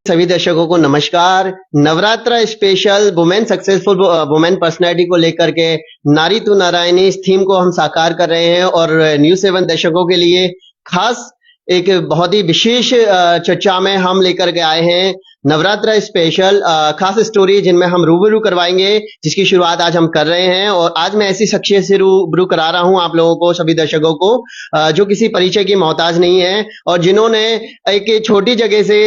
सभी दर्शकों को नमस्कार। Navratra special women successful women personality को लेकर के नारी तू नारायणी इस थीम को हम साकार कर रहे हैं और न्यूज़ 7 दर्शकों के लिए खास एक बहुत ही विशेष चर्चा में हम लेकर के आए हैं नवरात्र स्पेशल खास स्टोरी जिनमें हम रूबरू करवाएंगे, जिसकी शुरुआत आज हम कर रहे हैं। और आज मैं ऐसी शख्सियत से रूबरू करा रहा हूं आप लोगों को, सभी दर्शकों को, जो किसी परिचय की मोहताज नहीं है और जिन्होंने एक छोटी जगह से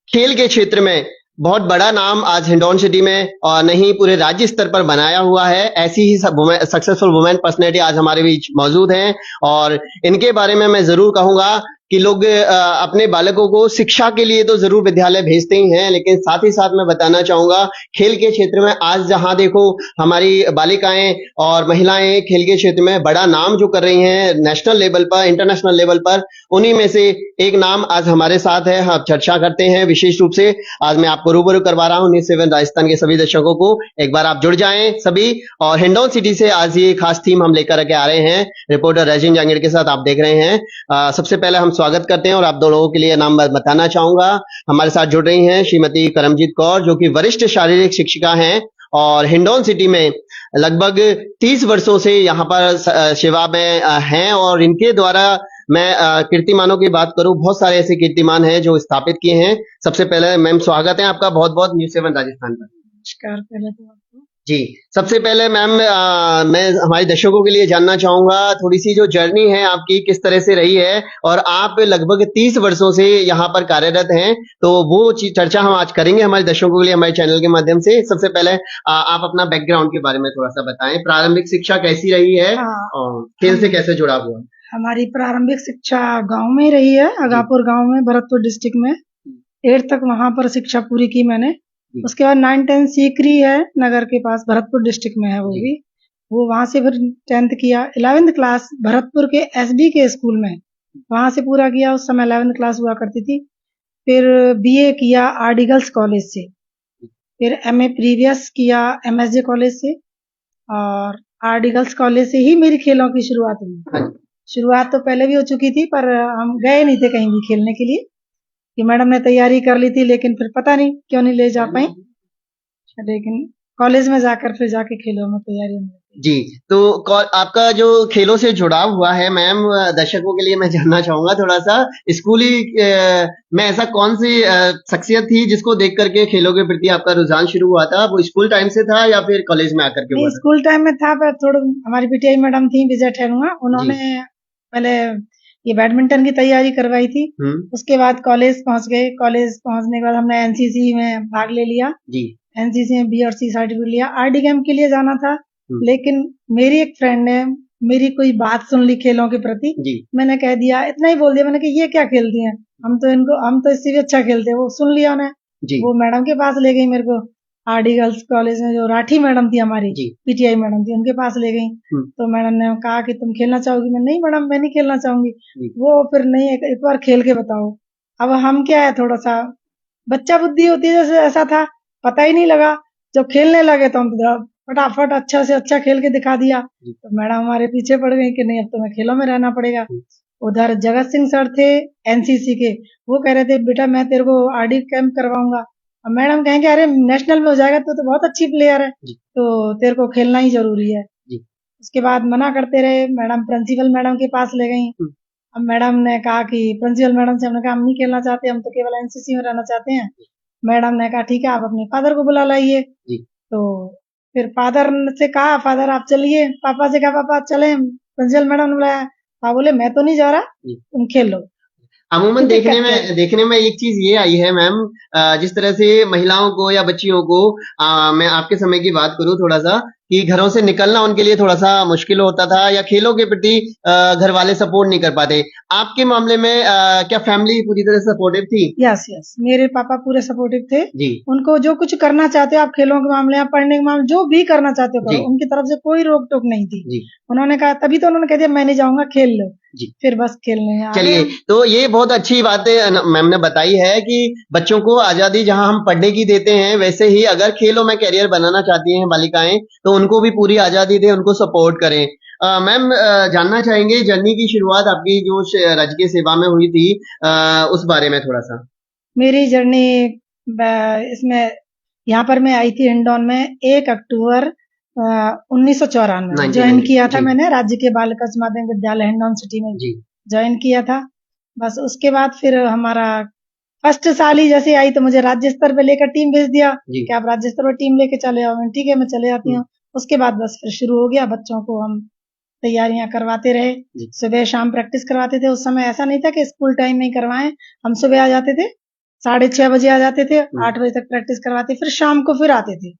खेल के क्षेत्र में बहुत बड़ा नाम आज हिंडौन सिटी में और नहीं पूरे राज्य स्तर पर बनाया हुआ है। ऐसी ही सक्सेसफुल वुमेन पर्सनैलिटी आज हमारे बीच मौजूद हैं और इनके बारे में मैं जरूर कहूंगा कि लोग अपने बालकों को शिक्षा के लिए तो जरूर विद्यालय भेजते ही हैं, लेकिन साथ ही साथ मैं बताना चाहूंगा खेल के क्षेत्र में आज जहां देखो हमारी बालिकाएं और महिलाएं खेल के क्षेत्र में बड़ा नाम जो कर रही हैं नेशनल लेवल पर, इंटरनेशनल लेवल पर, उन्हीं में से एक नाम आज हमारे साथ है। हम चर्चा करते हैं विशेष रूप से। आज मैं आपको रूबरू करवा रहा हूँ न्यूज़ 7 राजस्थान के सभी दर्शकों को। एक बार आप जुड़ जाएं सभी। और हिंडौन सिटी से आज ये खास थीम हम लेकर के आ रहे हैं रिपोर्टर रजिन जांगीड़ के साथ, आप देख रहे हैं। सबसे पहले हम स्वागत करते हैं और आप दो लोगों के लिए नाम बताना चाहूंगा। हमारे साथ जुड़ रही हैं श्रीमती करमजीत कौर, जो कि वरिष्ठ शारीरिक शिक्षिका हैं और हिंडौन सिटी में लगभग 30 वर्षों से यहाँ पर सेवा में हैं। और इनके द्वारा मैं कीर्तिमानों की बात करूं, बहुत सारे ऐसे कीर्तिमान हैं जो स्थापित किए हैं। सबसे पहले मैम स्वागत है आपका बहुत बहुत न्यूज़ 7 राजस्थान पर। नमस्कार। पहले तो आपको जी, सबसे पहले मैम मैं हमारे दर्शकों के लिए जानना चाहूंगा थोड़ी सी जो जर्नी है आपकी किस तरह से रही है और आप लगभग 30 वर्षों से यहाँ पर कार्यरत हैं, तो वो चर्चा हम आज करेंगे हमारे दर्शकों के लिए हमारे चैनल के माध्यम से। सबसे पहले आप अपना बैकग्राउंड के बारे में थोड़ा सा बताएं, प्रारंभिक शिक्षा कैसी रही है और खेल से कैसे जुड़ा हुआ? हमारी प्रारंभिक शिक्षा गांव में रही है, अगापुर गांव में, भरतपुर डिस्ट्रिक्ट में। 8 तक वहां पर शिक्षा पूरी की मैंने। उसके बाद 9-10 सीकरी है नगर के पास, भरतपुर डिस्ट्रिक्ट में है वो भी। वो वहां से फिर 10th किया। 11th क्लास भरतपुर के एसडी के स्कूल में वहां से पूरा किया। उस समय 11th क्लास हुआ करती थी। फिर बीए किया आरडी गर्ल्स कॉलेज से। फिर एमए प्रीवियस किया एमएसजे कॉलेज से और आरडी गर्ल्स कॉलेज से ही मेरी खेलों की शुरुआत हुई। शुरुआत तो पहले भी हो चुकी थी, पर हम गए नहीं थे कहीं भी खेलने के लिए कि मैडम ने तैयारी कर ली थी, लेकिन फिर पता नहीं क्यों नहीं ले जा पाई। लेकिन कॉलेज में जाकर फिर जाके खेलों में तैयारी में जी, तो आपका जो खेलों से जुड़ाव हुआ है मैम, दर्शकों के लिए मैं जानना चाहूंगा थोड़ा सा, स्कूली में ऐसा कौन सी शख्सियत थी जिसको देख करके खेलों के प्रति आपका रुझान शुरू हुआ था? वो स्कूल टाइम से था या फिर कॉलेज में आकर के हुआ था? स्कूल टाइम में था, पर थोड़ा हमारी पीटीआई मैडम थी विजय ठहरुआ, उन्होंने पहले ये बैडमिंटन की तैयारी करवाई थी। उसके बाद कॉलेज पहुंच गए। कॉलेज पहुंचने के बाद हमने एनसीसी में भाग ले लिया। एनसीसी में बी और सी सर्टिफिकेट लिया। आरडी कैंप के लिए जाना था, लेकिन मेरी एक फ्रेंड ने मेरी कोई बात सुन ली खेलों के प्रति। मैंने कह दिया, इतना ही बोल दिया मैंने कि ये क्या खेलती हैं, हम तो इससे भी अच्छा खेलते हैं। वो सुन लिया उन्हें। वो मैडम के पास ले गई मेरे को। आरडी गर्ल्स कॉलेज में जो राठी मैडम थी हमारी, पीटीआई मैडम थी, उनके पास ले गई। तो मैडम ने कहा कि तुम खेलना चाहोगी? मैं नहीं मैडम, मैं नहीं खेलना चाहूंगी। वो फिर नहीं, एक बार खेल के बताओ। अब हम क्या है, थोड़ा सा बच्चा बुद्धि होती है, जैसे ऐसा था, पता ही नहीं लगा। जब खेलने लगे तो हम फटाफट अच्छा से अच्छा खेल के दिखा दिया। तो मैडम हमारे पीछे पड़ गई कि नहीं, अब तुम्हें खेलों में रहना पड़ेगा। उधर जगत सिंह सर थे एनसीसी के, वो कह रहे थे बेटा मैं तेरे को आरडी कैंप करवाऊंगा। और मैडम कहेंगे अरे नेशनल में हो जाएगा तो बहुत अच्छी प्लेयर है, तो तेरे को खेलना ही जरूरी है। उसके बाद मना करते रहे। मैडम प्रिंसिपल मैडम के पास ले गई। अब मैडम ने कहा कि प्रिंसिपल मैडम से हमने कहा हम नहीं खेलना चाहते, हम तो केवल एनसीसी में रहना चाहते हैं। मैडम ने कहा ठीक है, आप अपने फादर को बुला लाइए। तो फिर फादर से कहा, फादर आप चलिए। पापा से कहा पापा चले। प्रिंसिपल मैडम ने बुलाया। पापा बोले मैं तो नहीं जा रहा, तुम खेल लो। अमूमन देखने में एक चीज ये आई है मैम, जिस तरह से महिलाओं को या बच्चियों को मैं आपके समय की बात करूं थोड़ा सा, कि घरों से निकलना उनके लिए थोड़ा सा मुश्किल होता था या खेलों के प्रति घर वाले सपोर्ट नहीं कर पाते। आपके मामले में क्या फैमिली पूरी तरह सपोर्टिव थी? यस, मेरे पापा पूरे सपोर्टिव थे। उनको जो कुछ करना चाहते हो आप, खेलों के मामले, आप पढ़ने के मामले, जो भी करना चाहते हो करो, उनकी तरफ से कोई रोक टोक नहीं थी। उन्होंने कहा, तभी तो उन्होंने कह दिया मैं नहीं जाऊंगा, खेल लो। फिर बस खेलने। चलिए, तो ये बहुत अच्छी बात मैम ने बताई है कि बच्चों को आजादी जहां हम पढ़ने की देते हैं, वैसे ही अगर खेलों में कैरियर बनाना चाहती हैं बालिकाएं, तो उनको भी पूरी आजादी दें, उनको सपोर्ट करें। मैम जानना चाहेंगे जर्नी की शुरुआत आपकी जो राज्य की सेवा में हुई थी, उस बारे में थोड़ा सा। मेरी जर्नी इसमें यहाँ पर मैं आई थी हिंडौन में 1 अक्टूबर 1994 में ज्वाइन किया था मैंने राज्य के बालिका उच्च माध्यमिक विद्यालय हिंडौन सिटी में ज्वाइन किया था। बस उसके बाद फिर हमारा फर्स्ट साल ही जैसे आई तो मुझे राज्य स्तर पे लेकर टीम भेज दिया कि आप राज्य स्तर पर टीम लेके चले आओ। ठीक है, मैं चले आती हूँ। उसके बाद बस फिर शुरू हो गया, बच्चों को हम तैयारियां करवाते रहे, सुबह शाम प्रैक्टिस करवाते थे। उस समय ऐसा नहीं था कि स्कूल टाइम में ही करवाएं, हम सुबह आ जाते थे 6:30 बजे आ जाते थे, 8 बजे तक प्रैक्टिस करवाते, फिर शाम को फिर आते थे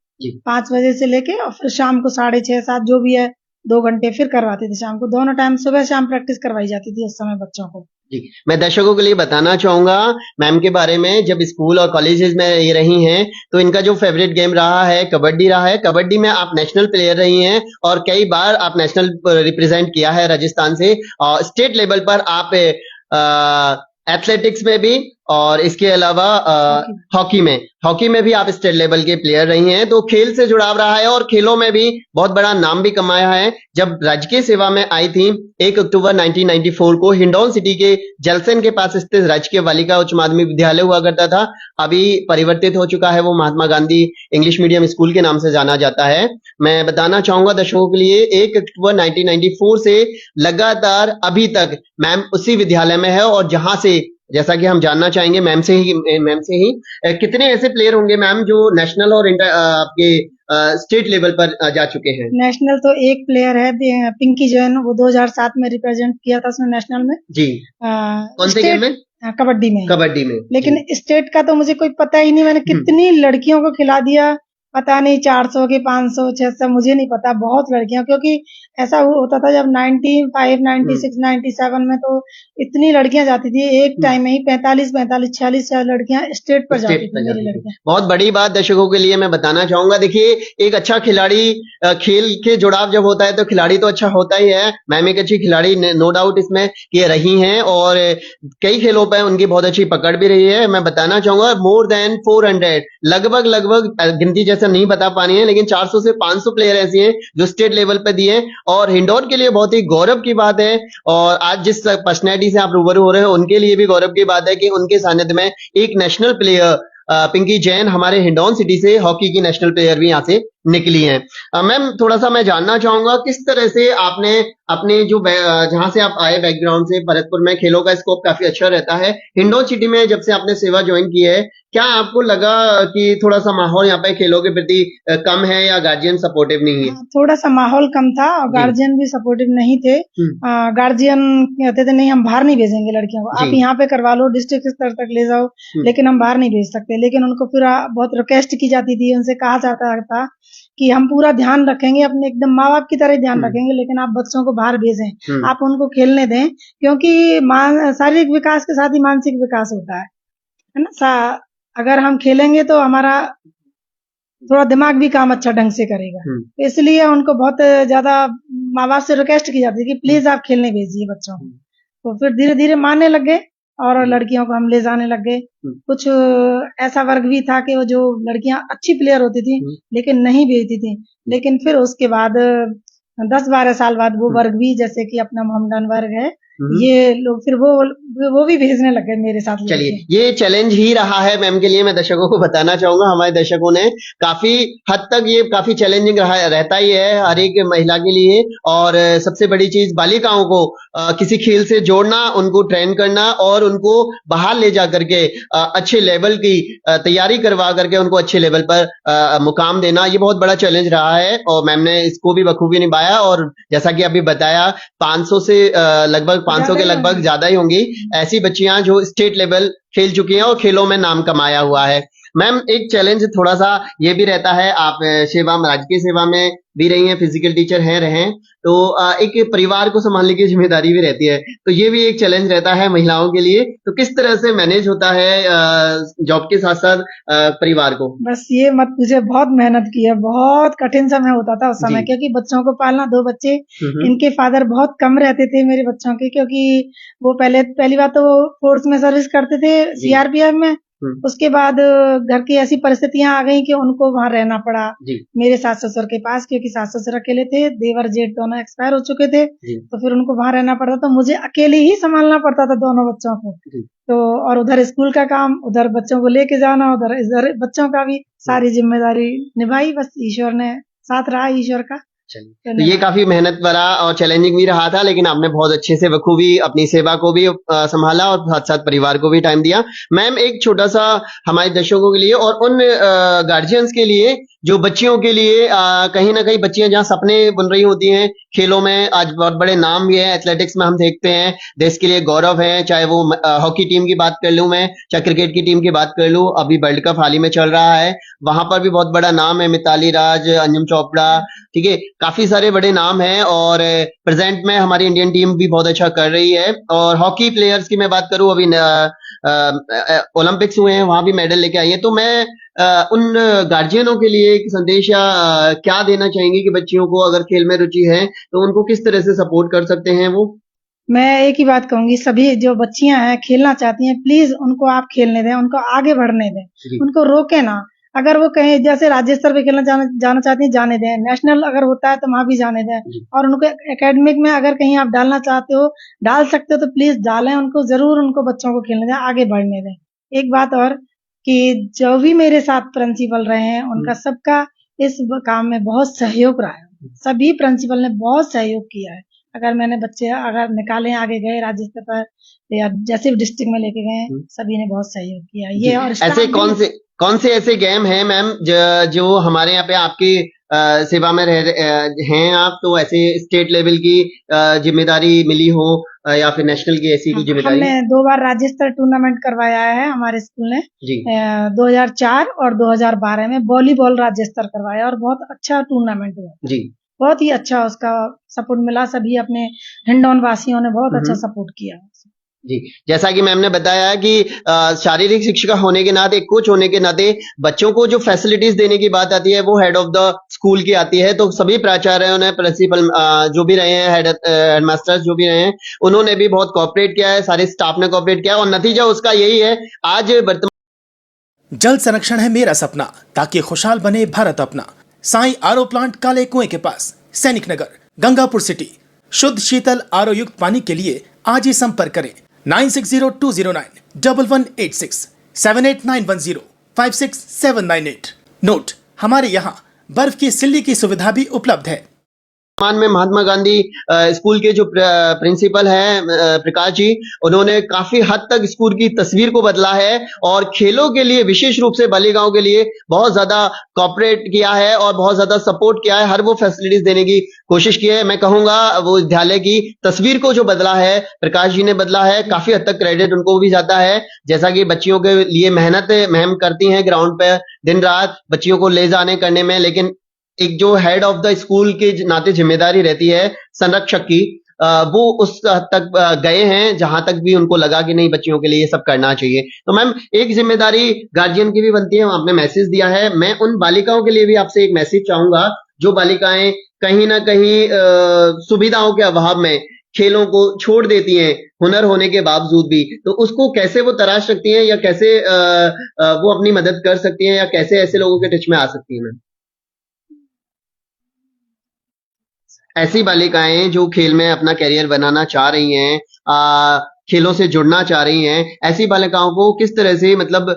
5 बजे से लेके और फिर शाम को 6:30 7 जो भी है 2 घंटे फिर करवाते थे शाम को। दोनों टाइम सुबह शाम प्रैक्टिस करवाई जाती थी उस समय बच्चों को। जी, मैं दर्शकों के लिए बताना चाहूंगा मैम के बारे में। जब स्कूल और कॉलेजेस में ये रही हैं तो इनका जो फेवरेट गेम रहा है कबड्डी रहा है। कबड्डी में आप नेशनल प्लेयर रही हैं और कई बार आप नेशनल रिप्रेजेंट किया है राजस्थान से। और स्टेट लेवल पर आप एथलेटिक्स में भी और इसके अलावा हॉकी में भी आप स्टेट लेवल के प्लेयर रही हैं। तो खेल से जुड़ाव रहा है और खेलों में भी बहुत बड़ा नाम भी कमाया है। जब राजकीय सेवा में आई थी 1 अक्टूबर 1994 को हिंडौन सिटी के जलसन के पास स्थित राजकीय बालिका उच्च माध्यमिक विद्यालय हुआ करता था, अभी परिवर्तित हो चुका है, वो Mahatma Gandhi English medium school के नाम से जाना जाता है। मैं बताना चाहूंगा दर्शकों के लिए 1 अक्टूबर 1994 से लगातार अभी तक मैम उसी विद्यालय में है। और जहां से जैसा कि हम जानना चाहेंगे मैम से ही कितने ऐसे प्लेयर होंगे मैम जो नेशनल और आपके स्टेट लेवल पर जा चुके हैं? नेशनल तो एक प्लेयर है पिंकी जैन, वो 2007 में रिप्रेजेंट किया था उसने नेशनल में। जी, कौन से गेम में? कबड्डी में। लेकिन स्टेट का तो मुझे कोई पता ही नहीं, मैंने कितनी लड़कियों को खिला दिया पता नहीं, 400 के 500 600 मुझे नहीं पता, बहुत लड़कियां, क्योंकि ऐसा होता था जब 95 96 97 में तो इतनी लड़कियां जाती थी एक टाइम में ही 45 46 लड़कियां स्टेट पर जाती थी मेरी लड़कियां। बहुत बड़ी बात दर्शकों के लिए मैं बताना चाहूंगा। देखिए, एक अच्छा खिलाड़ी, खेल के जुड़ाव जब होता है तो खिलाड़ी तो अच्छा होता ही है। मैम एक अच्छी खिलाड़ी नो डाउट इसमें ये रही हैं और कई खेलों पर उनकी बहुत अच्छी पकड़ भी रही है। मैं बताना चाहूंगा मोर देन 400 लगभग गिनती जैसे नहीं बता पानी है, लेकिन 400 से 500 प्लेयर ऐसे हैं जो स्टेट लेवल पे दिए और हिंडौन के लिए बहुत ही गौरव की बात है। और आज जिस पर्सनैलिटी से आप रूबरू हो रहे हैं उनके लिए भी गौरव की बात है कि उनके सानिध्य में एक नेशनल प्लेयर पिंकी जैन हमारे हिंडौन सिटी से हॉकी की नेशनल प्लेयर भी यहाँ से निकली हैं। मैम थोड़ा सा मैं जानना चाहूंगा किस तरह से आपने अपने जो जहां से आप आए बैकग्राउंड से भरतपुर में खेलों का स्कोप काफी अच्छा रहता है। हिंडौन सिटी में जब से आपने सेवा ज्वाइन की है, क्या आपको लगा कि थोड़ा सा माहौल यहाँ पे खेलों के प्रति कम है या गार्जियन सपोर्टिव नहीं है? थोड़ा सा माहौल कम था और गार्जियन भी सपोर्टिव नहीं थे। गार्जियन कहते थे नहीं हम बाहर नहीं भेजेंगे लड़कियों को, आप यहाँ पे करवा लो, डिस्ट्रिक्ट स्तर तक ले जाओ, लेकिन हम बाहर नहीं भेज सकते। लेकिन उनको फिर बहुत रिक्वेस्ट की जाती थी, उनसे कहा जाता था कि हम पूरा ध्यान रखेंगे, अपने एकदम माँ बाप की तरह ध्यान रखेंगे, लेकिन आप बच्चों को बाहर भेजें, आप उनको खेलने दें, क्योंकि शारीरिक विकास के साथ ही मानसिक विकास होता है ना। अगर हम खेलेंगे तो हमारा थोड़ा दिमाग भी काम अच्छा ढंग से करेगा। इसलिए उनको बहुत ज्यादा माँ बाप से रिक्वेस्ट की जाती है कि प्लीज आप खेलने भेजिए बच्चों को। तो फिर धीरे धीरे मानने लग गए और लड़कियों को हम ले जाने लग गए। कुछ ऐसा वर्ग भी था कि वो जो लड़कियां अच्छी प्लेयर होती थी लेकिन नहीं भेजती थी, लेकिन फिर उसके बाद 10-12 साल बाद वो वर्ग भी, जैसे कि अपना मोहम्मदन वर्ग है, ये लोग फिर वो भी भेजने लगे मेरे साथ। चलिए, ये चैलेंज ही रहा है मैम के लिए। मैं दर्शकों को बताना चाहूंगा, हमारे दर्शकों ने काफी हद तक ये काफी चैलेंजिंग रहता ही है हर एक महिला के लिए। और सबसे बड़ी चीज बालिकाओं को किसी खेल से जोड़ना, उनको ट्रेन करना और उनको बाहर ले जा करके अच्छे लेवल की तैयारी करवा करके उनको अच्छे लेवल पर मुकाम देना, ये बहुत बड़ा चैलेंज रहा है और मैम ने इसको भी बखूबी निभाया। और जैसा कि अभी बताया 500 से लगभग 500 के लगभग ज्यादा ही होंगी ऐसी बच्चियां जो स्टेट लेवल खेल चुकी हैं और खेलों में नाम कमाया हुआ है। मैम एक चैलेंज थोड़ा सा ये भी रहता है, आप राजकीय सेवा में भी रही हैं, फिजिकल टीचर हैं रहे, तो एक परिवार को संभालने की जिम्मेदारी भी रहती है, तो ये भी एक चैलेंज रहता है महिलाओं के लिए। तो किस तरह से मैनेज होता है जॉब के साथ साथ परिवार को? बस ये मत पूछे, बहुत मेहनत की है, बहुत कठिन समय होता था उस समय, क्योंकि बच्चों को पालना, 2 बच्चे, इनके फादर बहुत कम रहते थे मेरे बच्चों के, क्योंकि वो पहली बात तो फोर्स में सर्विस करते थे, सीआरपीएफ में, उसके बाद घर की ऐसी परिस्थितियां आ गई कि उनको वहां रहना पड़ा मेरे सास ससुर के पास, क्योंकि सास ससुर अकेले थे, देवर जेठ दोनों एक्सपायर हो चुके थे, तो फिर उनको वहां रहना पड़ता, तो मुझे अकेले ही संभालना पड़ता था दोनों बच्चों को। तो और उधर स्कूल का काम, उधर बच्चों को लेके जाना, उधर इधर बच्चों का भी, सारी जिम्मेदारी निभाई। बस ईश्वर ने साथ रहा, ईश्वर का। तो ये काफी मेहनत भरा और चैलेंजिंग भी रहा था, लेकिन आपने बहुत अच्छे से बखूबी अपनी सेवा को भी संभाला और साथ साथ परिवार को भी टाइम दिया। मैम, एक छोटा सा हमारे दर्शकों के लिए और उन गार्जियंस के लिए जो बच्चियों के लिए कहीं ना कहीं बच्चियां जहां सपने बुन रही होती हैं खेलों में, आज बहुत बड़े नाम भी है एथलेटिक्स में, हम देखते हैं देश के लिए गौरव है, चाहे वो हॉकी टीम की बात कर लूं मैं, चाहे क्रिकेट की टीम की बात कर लूं, अभी वर्ल्ड कप हाल ही में चल रहा है, वहां पर भी बहुत बड़ा नाम है, मिताली राज, अंजुम चोपड़ा, ठीक है, काफी सारे बड़े नाम हैं और प्रेजेंट में हमारी इंडियन टीम भी बहुत अच्छा कर रही है। और हॉकी प्लेयर्स की मैं बात करूं, अभी ओलंपिक्स हुए हैं, वहां भी मेडल लेके आई है। तो मैं उन गार्जियनों के लिए एक संदेश या क्या देना चाहेंगी कि बच्चियों को अगर खेल में रुचि है तो उनको किस तरह से सपोर्ट कर सकते हैं वो? मैं एक ही बात कहूंगी, सभी जो बच्चियां हैं खेलना चाहती हैं, प्लीज उनको आप खेलने दें, उनको आगे बढ़ने दें, उनको रोके ना। अगर वो कहीं जैसे राज्य स्तर पे खेलना जाना चाहती हैं, जाने दें, नेशनल अगर होता है तो वहां भी जाने दें, और उनको एकेडमिक में अगर कहीं आप डालना चाहते हो, डाल सकते हो तो प्लीज डालें, उनको जरूर, उनको बच्चों को खेलने दें, आगे बढ़ने दें। एक बात और कि जो भी मेरे साथ प्रिंसिपल रहे हैं उनका सबका इस काम में बहुत सहयोग रहा है, सभी प्रिंसिपल ने बहुत सहयोग किया है। अगर मैंने बच्चे अगर निकाले आगे गए राज्य स्तर पर या जैसे भी डिस्ट्रिक्ट में लेके गए, सभी ने बहुत सहयोग किया। ये और ऐसे कौन से ऐसे गेम हैं मैम जो हमारे यहाँ पे आपकी सेवा में हैं आप, तो ऐसे स्टेट लेवल की जिम्मेदारी मिली हो या फिर नेशनल की ऐसी कोई जिम्मेदारी? हमने 2 बार राज्य स्तर टूर्नामेंट करवाया है हमारे स्कूल ने, 2004 और 2012 में वॉलीबॉल राज्य स्तर करवाया और बहुत अच्छा टूर्नामेंट हुआ जी, बहुत ही अच्छा उसका सपोर्ट मिला, सभी अपने हिंडौन वासियों ने बहुत अच्छा सपोर्ट किया जी। जैसा कि मैम ने बताया कि शारीरिक शिक्षिका होने के नाते, कोच होने के नाते बच्चों को जो फैसिलिटीज देने की बात आती है वो हेड ऑफ द स्कूल की आती है। तो सभी प्राचार्यों ने, प्रिंसिपल जो भी रहे हैं, हेडमास्टर्स जो भी रहे हैं, उन्होंने भी बहुत कोऑपरेट किया है, सारे स्टाफ ने कोऑपरेट किया और नतीजा उसका यही है आज वर्तमान। जल संरक्षण है मेरा सपना, ताकि खुशहाल बने भारत अपना। साई आरओ प्लांट काले कुएं के पास, सैनिक नगर, गंगापुर सिटी। शुद्ध शीतल आरओ युक्त पानी के लिए आज ही संपर्क करें 9602091186 7891056798। नोट, हमारे यहाँ बर्फ की सिल्ली की सुविधा भी उपलब्ध है। में महात्मा गांधी स्कूल के जो प्रिंसिपल हैं प्रकाश जी, उन्होंने काफी हद तक स्कूल की तस्वीर को बदला है और खेलों के लिए विशेष रूप से बालिकाओं के लिए बहुत ज्यादा कॉपरेट किया है और बहुत ज्यादा सपोर्ट किया है, हर वो फैसिलिटीज देने की कोशिश की है। मैं कहूंगा वो विद्यालय की तस्वीर को जो बदला है प्रकाश जी ने बदला है, काफी हद तक क्रेडिट उनको भी जाता है। जैसा कि बच्चियों के लिए मेहनत मैम करती हैं ग्राउंड पे दिन रात बच्चियों को ले जाने करने में, लेकिन एक जो हेड ऑफ द स्कूल के नाते जिम्मेदारी रहती है संरक्षक की, वो उस हद तक गए हैं जहां तक भी उनको लगा कि नहीं बच्चियों के लिए ये सब करना चाहिए। तो मैम, एक जिम्मेदारी गार्जियन की भी बनती है, आपने मैसेज दिया है, मैं उन बालिकाओं के लिए भी आपसे एक मैसेज चाहूंगा जो बालिकाएं कहीं ना कहीं सुविधाओं के अभाव में खेलों को छोड़ देती हैं, हुनर होने के बावजूद भी, तो उसको कैसे वो तराश सकती हैं या कैसे वो अपनी मदद कर सकती हैं या कैसे ऐसे लोगों के टच में आ सकती हैं? मैम, ऐसी बालिकाएं जो खेल में अपना करियर बनाना चाह रही हैं, खेलों से जुड़ना चाह रही हैं, ऐसी बालिकाओं को किस तरह से मतलब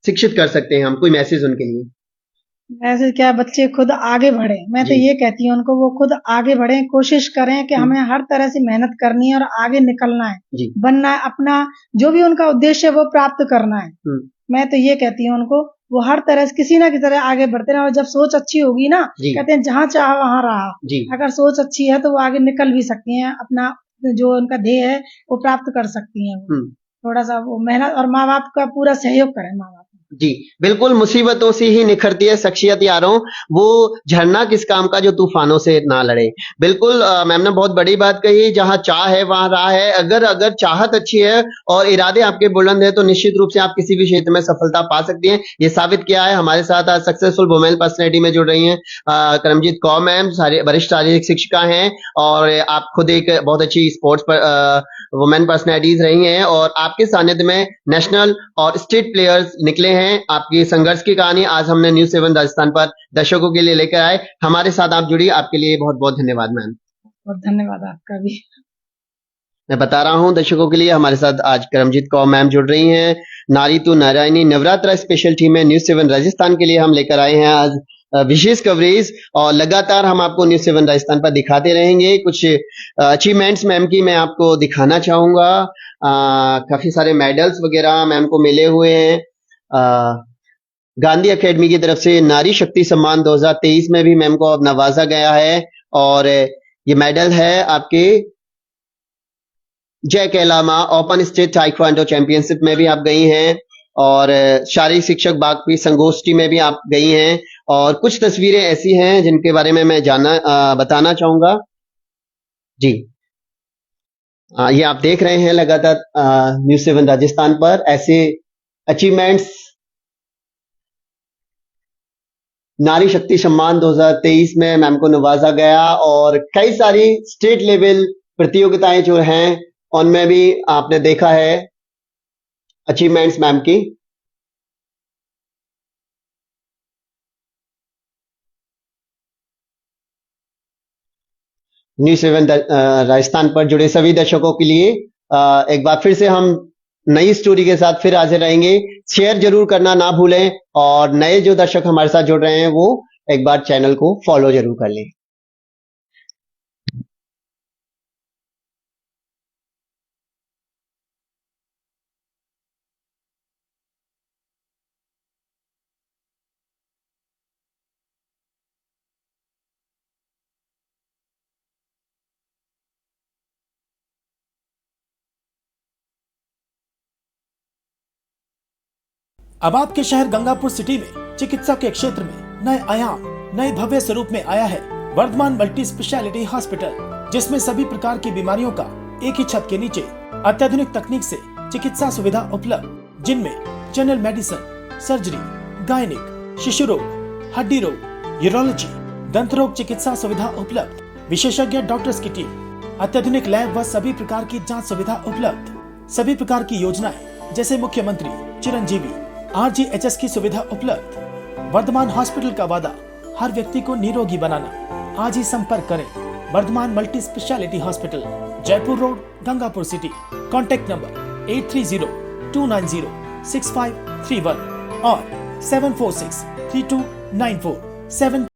शिक्षित कर सकते हैं हम? कोई मैसेज उनके लिए? मैसेज क्या, बच्चे खुद आगे बढ़े। मैं तो ये कहती हूँ उनको, वो खुद आगे बढ़े, कोशिश करें कि हमें हर तरह से मेहनत करनी है और आगे निकलना है, बनना है, अपना जो भी उनका उद्देश्य है वो प्राप्त करना है। मैं तो ये कहती हूँ उनको, वो हर तरह से किसी ना किसी तरह आगे बढ़ते रहे और जब सोच अच्छी होगी ना, कहते हैं जहाँ चाहा वहां रहा। अगर सोच अच्छी है तो वो आगे निकल भी सकती हैं, अपना जो उनका ध्येय है वो प्राप्त कर सकती हैं। थोड़ा सा वो मेहनत और माँ बाप का पूरा सहयोग करें। माँ बाप जी बिल्कुल, मुसीबतों से ही निखरती है शख्सियत यारों, वो झरना किस काम का जो तूफानों से ना लड़े। बिल्कुल मैम ने बहुत बड़ी बात कही, जहां चाह है वहां राह है। अगर चाहत अच्छी है और इरादे आपके बुलंद है तो निश्चित रूप से आप किसी भी क्षेत्र में सफलता पा सकती हैं। ये साबित किया है। हमारे साथ आज सक्सेसफुल वुमेन पर्सनैलिटी में जुड़ रही हैं करमजीत कौर मैम, वरिष्ठ शारीरिक शिक्षिका हैं और आप खुद एक बहुत अच्छी स्पोर्ट्स वुमेन पर्सनैलिटीज रही हैं और आपके सानिध्य में नेशनल और स्टेट प्लेयर्स निकले हैं। आपकी संघर्ष की कहानी आज हमने न्यूज़ 7 राजस्थान पर दर्शकों के लिए लेकर आए। हमारे साथ आप जुड़ी, आपके लिए बहुत बहुत धन्यवाद मैम। बहुत धन्यवाद आपका भी। मैं बता रहा हूं दर्शकों के लिए, हमारे साथ आज करमजीत कौर मैम जुड़ रही हैं। नारी तू नारायणी नवरात्रा स्पेशल टीम में न्यूज़ 7 राजस्थान के लिए हम लेकर आए हैं आज विशेष कवरेज और लगातार हम आपको न्यूज़ 7 राजस्थान पर दिखाते रहेंगे। कुछ अचीवमेंट्स मैम की मैं आपको दिखाना चाहूंगा। काफी सारे मेडल्स वगैरह मैम को मिले हुए हैं। गांधी एकेडमी की तरफ से नारी शक्ति सम्मान 2023 में भी मैम को अब नवाजा गया है और ये मेडल है आपके जय कैलामा ओपन स्टेट ताइक्वांडो चैंपियनशिप में भी आप गई हैं और शारीरिक शिक्षक बागपी संगोष्ठी में भी आप गई हैं और कुछ तस्वीरें ऐसी हैं जिनके बारे में मैं बताना चाहूंगा। जी ये आप देख रहे हैं लगातार न्यूज़ 7 राजस्थान पर ऐसे अचीवमेंट्स। नारी शक्ति सम्मान 2023 में मैम को नवाजा गया और कई सारी स्टेट लेवल प्रतियोगिताएं जो हैं उनमें भी आपने देखा है अचीवमेंट्स मैम की। न्यूज़ 7 राजस्थान पर जुड़े सभी दर्शकों के लिए एक बार फिर से हम नई स्टोरी के साथ फिर हाजिर रहेंगे। शेयर जरूर करना ना भूलें और नए जो दर्शक हमारे साथ जुड़ रहे हैं वो एक बार चैनल को फॉलो जरूर कर लें। अब आपके शहर गंगापुर सिटी में चिकित्सा के क्षेत्र में नए आयाम, नए भव्य स्वरूप में आया है वर्धमान मल्टी स्पेशलिटी हॉस्पिटल, जिसमें सभी प्रकार की बीमारियों का एक ही छत के नीचे अत्याधुनिक तकनीक से चिकित्सा सुविधा उपलब्ध, जिनमें जनरल मेडिसिन, सर्जरी, गायनिक, शिशु रोग, हड्डी रोग, यूरोलॉजी, दंत रोग चिकित्सा सुविधा उपलब्ध, विशेषज्ञ डॉक्टर्स की टीम, अत्याधुनिक लैब व सभी प्रकार की जांच सुविधा उपलब्ध, सभी प्रकार की योजनाएं जैसे मुख्यमंत्री चिरंजीवी RGHS की सुविधा उपलब्ध। वर्धमान हॉस्पिटल का वादा हर व्यक्ति को निरोगी बनाना। आज ही संपर्क करें Vardhman multi speciality hospital, Jaipur road, Gangapur city. Contact number 8302906531 और 7463294